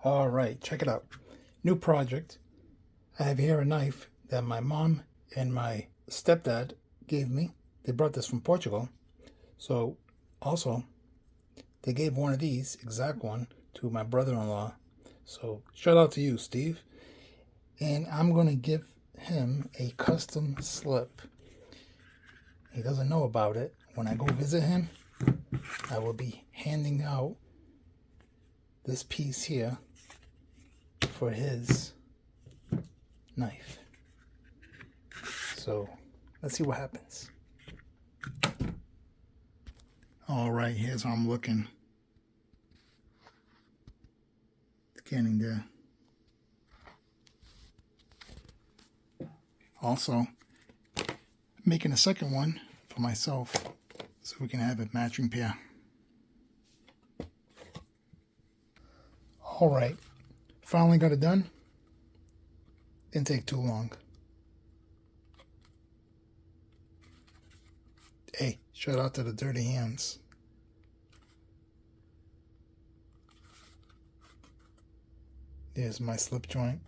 All right, check it out. New project. I have here a knife that my mom and my stepdad gave me. They brought this from Portugal. So also, they gave one of these, exact one, to my brother-in-law. So shout out to you, Steve. And I'm going to give him a custom slip. He doesn't know about it. When I go visit him, I will be handing out this piece here for his knife. So let's see what happens. All right, here's how I'm looking. Scanning there. Also, making a second one for myself so we can have a matching pair. All right, finally got it done. Didn't take too long. Hey, shout out to the dirty hands. There's my slip joint.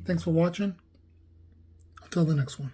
Thanks for watching. Until the next one.